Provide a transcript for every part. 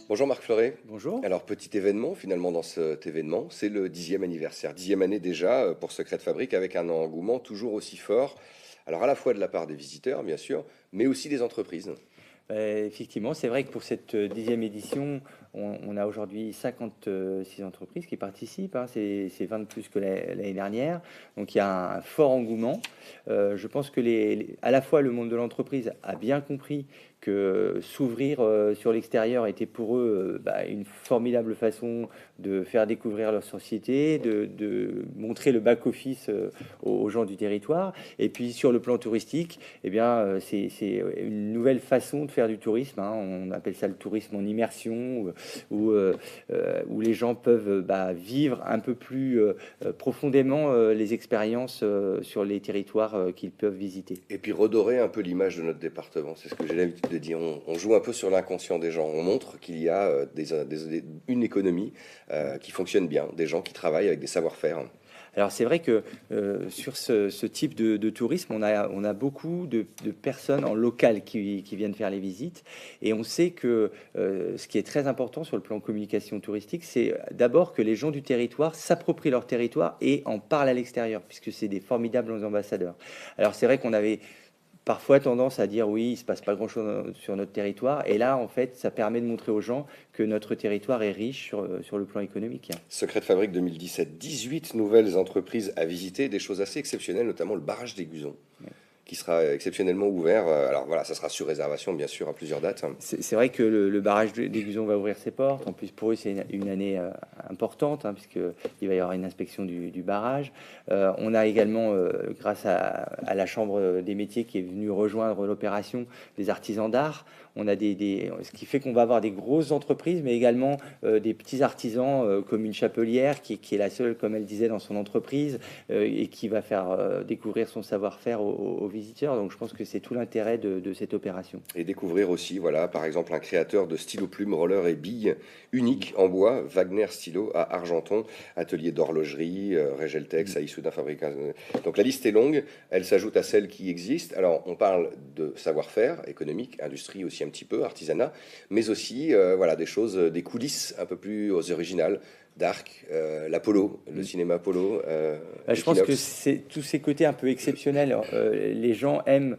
Bonjour Marc Fleuret. Bonjour. Alors, petit événement finalement dans cet événement, c'est le 10e anniversaire. 10e année déjà pour Secret de Fabrique avec un engouement toujours aussi fort. Alors, à la fois de la part des visiteurs, bien sûr, mais aussi des entreprises. Effectivement, c'est vrai que pour cette 10e édition, on a aujourd'hui 56 entreprises qui participent, hein. C'est 20 de plus que l'année dernière. Donc il y a un fort engouement. Je pense que à la fois le monde de l'entreprise a bien compris que s'ouvrir sur l'extérieur était pour eux une formidable façon de faire découvrir leur société, de montrer le back-office aux gens du territoire. Et puis sur le plan touristique, eh bien, c'est une nouvelle façon de faire du tourisme, hein. On appelle ça le tourisme en immersion, où les gens peuvent vivre un peu plus profondément les expériences sur les territoires qu'ils peuvent visiter. Et puis redorer un peu l'image de notre département, c'est ce que j'ai l'habitude de dire. On joue un peu sur l'inconscient des gens. On montre qu'il y a une économie qui fonctionne bien, des gens qui travaillent avec des savoir-faire. Alors c'est vrai que sur ce type de tourisme, on a beaucoup de personnes en local qui viennent faire les visites, et on sait que ce qui est très important sur le plan communication touristique, c'est d'abord que les gens du territoire s'approprient leur territoire et en parlent à l'extérieur, puisque c'est des formidables ambassadeurs. Alors c'est vrai qu'on avait parfois tendance à dire oui, il se passe pas grand-chose sur notre territoire, et là en fait ça permet de montrer aux gens que notre territoire est riche sur le plan économique. Secret de Fabrique 2017, 18 nouvelles entreprises à visiter, des choses assez exceptionnelles, notamment le barrage des Guzons, qui sera exceptionnellement ouvert. Alors voilà, ça sera sur réservation, bien sûr, à plusieurs dates. C'est vrai que le barrage des Guzons va ouvrir ses portes. En plus, pour eux, c'est une année importante, hein, puisqu'il va y avoir une inspection du barrage. On a également, grâce à la Chambre des métiers qui est venue rejoindre l'opération, des artisans d'art. On a ce qui fait qu'on va avoir des grosses entreprises, mais également des petits artisans comme une chapelière qui est la seule, comme elle disait, dans son entreprise et qui va faire découvrir son savoir-faire aux visiteurs. Donc je pense que c'est tout l'intérêt de cette opération. Et découvrir aussi, voilà, par exemple, un créateur de stylo plumes, roller et billes unique en bois, Wagner Stylo à Argenton, atelier d'horlogerie, Regeltex, à Issoudun Fabrica. Donc la liste est longue, elle s'ajoute à celles qui existent. Alors on parle de savoir-faire économique, industrie aussi un petit peu, artisanat, mais aussi voilà, des choses, des coulisses un peu plus originales. Dark, l'Apollo, le cinéma Apollo. Je pense que c'est tous ces côtés un peu exceptionnels. Les gens aiment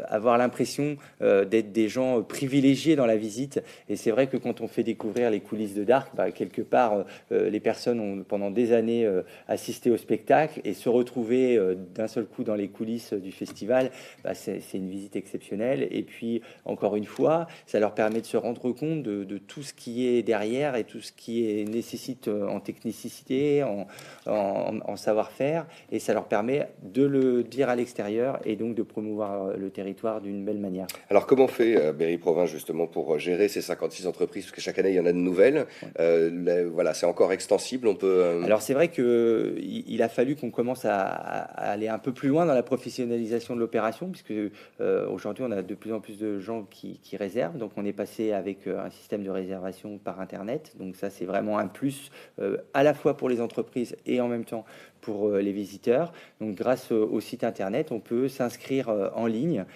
avoir l'impression d'être des gens privilégiés dans la visite. Et c'est vrai que quand on fait découvrir les coulisses de Dark, quelque part, les personnes ont pendant des années assisté au spectacle, et se retrouver d'un seul coup dans les coulisses du festival, c'est une visite exceptionnelle. Et puis, encore une fois, ça leur permet de se rendre compte de tout ce qui est derrière et tout ce qui nécessite en technicité, en savoir-faire, et ça leur permet de le dire à l'extérieur et donc de promouvoir le territoire d'une belle manière. Alors comment fait Berry Provence justement pour gérer ces 56 entreprises? Parce que chaque année il y en a de nouvelles. Voilà, c'est encore extensible, on peut... Alors c'est vrai qu'il a fallu qu'on commence à aller un peu plus loin dans la professionnalisation de l'opération, puisque aujourd'hui on a de plus en plus de gens qui réservent. Donc on est passé avec un système de réservation par Internet. Donc ça c'est vraiment un plus à la fois pour les entreprises et en même temps pour les visiteurs. Donc grâce au site Internet, on peut s'inscrire en ligne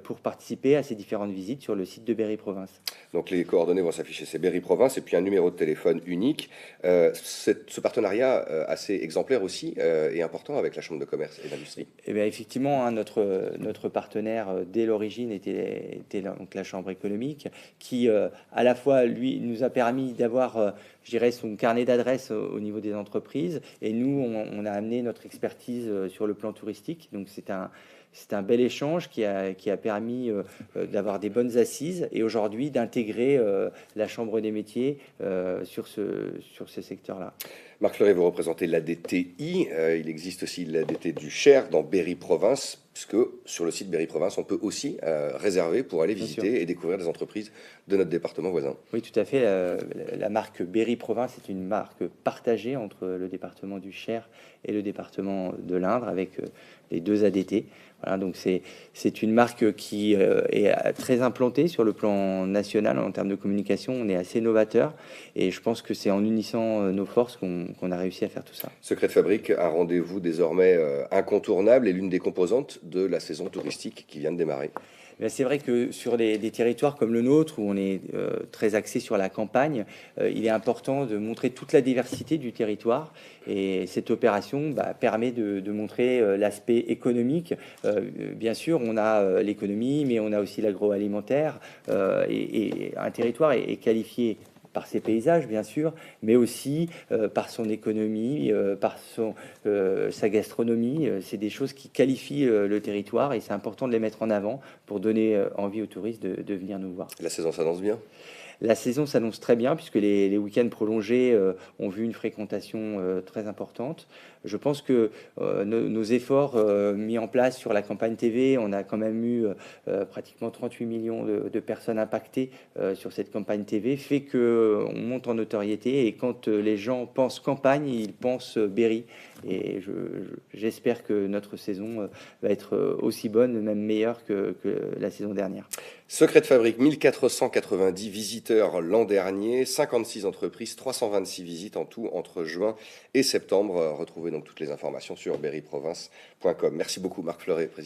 pour participer à ces différentes visites sur le site de Berry Provence. Donc les coordonnées vont s'afficher, c'est Berry Provence, et puis un numéro de téléphone unique. Ce partenariat assez exemplaire aussi est important avec la Chambre de commerce et d'industrie. Et bien effectivement, hein, notre partenaire dès l'origine était donc la Chambre économique, qui à la fois lui nous a permis d'avoir je dirais son carnet d'adresses au niveau des entreprises, et nous on a amené notre expertise sur le plan touristique. Donc c'est un bel échange qui a permis d'avoir des bonnes assises, et aujourd'hui d'intégrer la Chambre des métiers sur ce secteur-là. Marc Fleuret, vous représentez l'ADTI. Il existe aussi l'ADT du Cher dans Berry Provence, puisque sur le site Berry Provence, on peut aussi réserver pour aller visiter et découvrir des entreprises de notre département voisin. Oui, tout à fait. La marque Berry Provence est une marque partagée entre le département du Cher et le département de l'Indre, avec les deux ADT. Voilà, donc c'est une marque qui est très implantée sur le plan national en termes de communication. On est assez novateur, et je pense que c'est en unissant nos forces qu'on qu'on a réussi à faire tout ça. Secret de Fabrique, un rendez-vous désormais incontournable et l'une des composantes de la saison touristique qui vient de démarrer. C'est vrai que sur des territoires comme le nôtre, où on est très axé sur la campagne, il est important de montrer toute la diversité du territoire. Et cette opération permet de montrer l'aspect économique. Bien sûr, on a l'économie, mais on a aussi l'agroalimentaire. Et un territoire est qualifié par ses paysages, bien sûr, mais aussi par son économie, par sa gastronomie. C'est des choses qui qualifient le territoire et c'est important de les mettre en avant pour donner envie aux touristes de venir nous voir. La saison s'annonce bien. La saison s'annonce très bien puisque les week-ends prolongés ont vu une fréquentation très importante. Je pense que nos efforts mis en place sur la campagne TV, on a quand même eu pratiquement 38 millions de personnes impactées sur cette campagne TV, fait qu'on monte en notoriété et quand les gens pensent campagne, ils pensent Berry. Et j'espère que notre saison va être aussi bonne, même meilleure que la saison dernière. Secret de Fabrique, 1490 visiteurs l'an dernier, 56 entreprises, 326 visites en tout entre juin et septembre. Retrouvez donc toutes les informations sur berryprovince.com. Merci beaucoup Marc Fleuret, président.